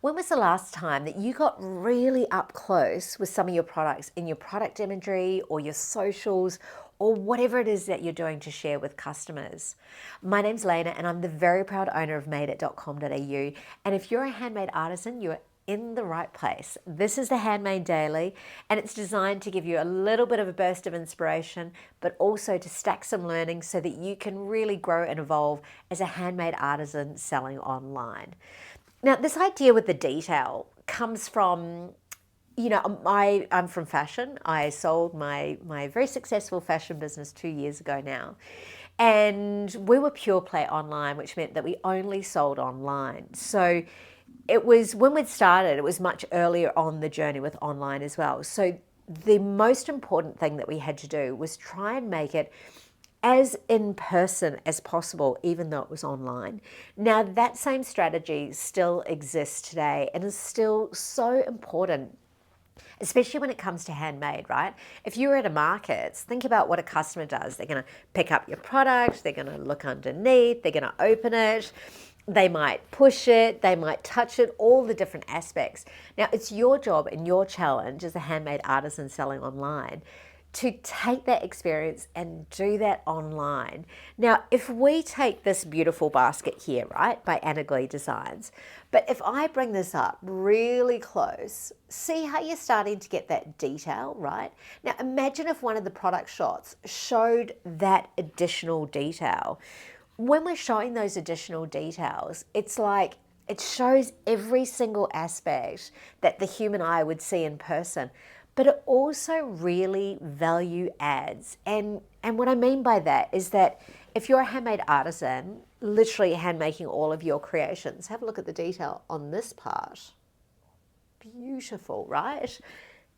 When was the last time that you got really up close with some of your products in your product imagery or your socials or whatever it is that you're doing to share with customers? My name's Lena and I'm the very proud owner of madeit.com.au. And if you're a handmade artisan, you're in the right place. This is the Handmade Daily, and it's designed to give you a little bit of a burst of inspiration, but also to stack some learning so that you can really grow and evolve as a handmade artisan selling online. Now, this idea with the detail comes from, I'm from fashion. I sold my very successful fashion business 2 years ago now. And we were pure play online, which meant that we only sold online. So it was, when we'd started, it was much earlier on the journey with online as well. So the most important thing that we had to do was try and make it as in person as possible, even though it was online. Now, that same strategy still exists today and is still so important, especially when it comes to handmade, right? If you're at a market, think about what a customer does. They're going to pick up your product, they're going to look underneath, they're going to open it, they might push it, they might touch it, all the different aspects. Now, it's your job and your challenge as a handmade artisan selling online to take that experience and do that online. Now, if we take this beautiful basket here, right, by Anna Glee Designs, but if I bring this up really close, see how you're starting to get that detail, right? Now, imagine if one of the product shots showed that additional detail. When we're showing those additional details, it's like it shows every single aspect that the human eye would see in person, but it also really value adds. And what I mean by that is that if you're a handmade artisan, literally hand making all of your creations, have a look at the detail on this part. Beautiful, right?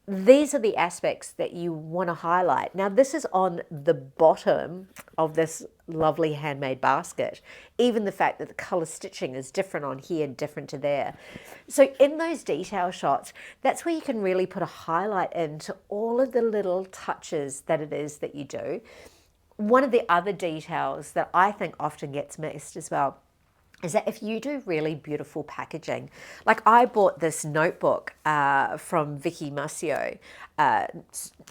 These are the aspects that you want to highlight. Now, this is on the bottom of this lovely handmade basket. Even the fact that the color stitching is different on here, different to there. So in those detail shots, that's where you can really put a highlight into all of the little touches that it is that you do. One of the other details that I think often gets missed as well is that if you do really beautiful packaging, like I bought this notebook from Vicky Muscio,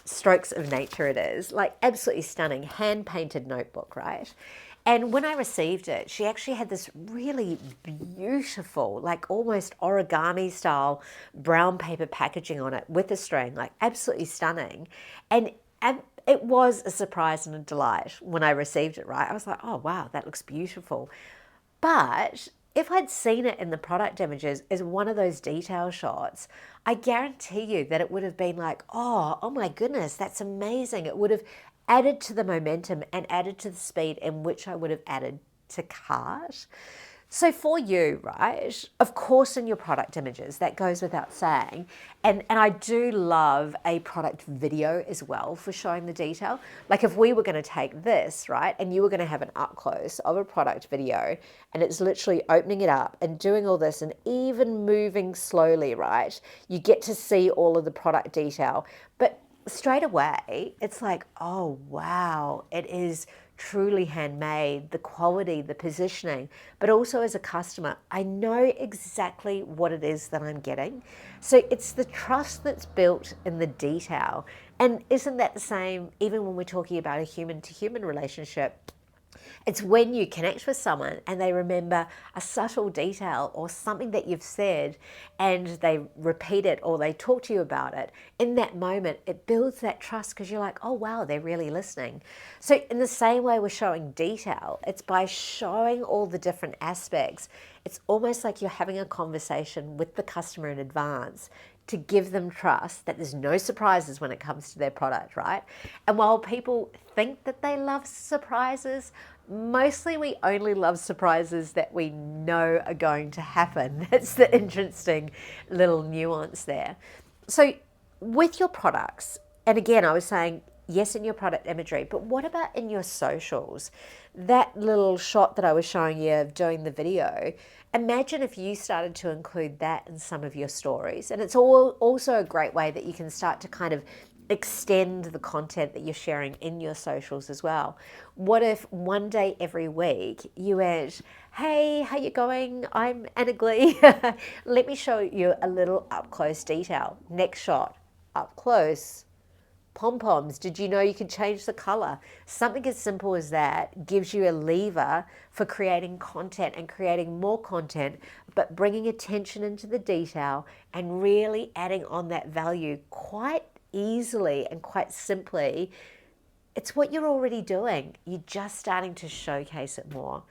Strokes of Nature it is, like absolutely stunning, hand-painted notebook, right? And when I received it, she actually had this really beautiful, like almost origami style brown paper packaging on it with a string, like absolutely stunning. And it was a surprise and a delight when I received it, right? I was like, oh, wow, that looks beautiful. But if I'd seen it in the product images as one of those detail shots, I guarantee you that it would have been like, oh my goodness, that's amazing. It would have added to the momentum and added to the speed in which I would have added to cart. So for you, right, of course in your product images, that goes without saying. And I do love a product video as well for showing the detail. Like if we were going to take this, right, and you were going to have an up close of a product video and it's literally opening it up and doing all this and even moving slowly, right, you get to see all of the product detail. But straight away, it's like, oh, wow, it is truly handmade, the quality, the positioning, but also as a customer, I know exactly what it is that I'm getting. So it's the trust that's built in the detail. And isn't that the same even when we're talking about a human to human relationship? It's when you connect with someone and they remember a subtle detail or something that you've said and they repeat it or they talk to you about it. In that moment, it builds that trust because you're like, oh, wow, they're really listening. So in the same way we're showing detail, it's by showing all the different aspects. It's almost like you're having a conversation with the customer in advance to give them trust that there's no surprises when it comes to their product, right? And while people think that they love surprises, mostly we only love surprises that we know are going to happen. That's the interesting little nuance there. So with your products, and again, I was saying, yes, in your product imagery, but what about in your socials? That little shot that I was showing you of doing the video, imagine if you started to include that in some of your stories. And it's also a great way that you can start to kind of extend the content that you're sharing in your socials as well. What if one day every week you add, hey, how you going? I'm Anna Glee. Let me show you a little up close detail. Next shot, up close. Pom-poms, did you know you can change the color? Something as simple as that gives you a lever for creating content and creating more content, but bringing attention into the detail and really adding on that value quite easily and quite simply. It's what you're already doing. You're just starting to showcase it more.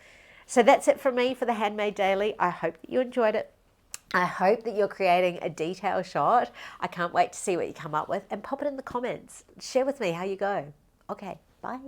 So that's it from me for the Handmade Daily. I hope that you enjoyed it. I hope that you're creating a detail shot. I can't wait to see what you come up with, and pop it in the comments. Share with me how you go. Okay, bye.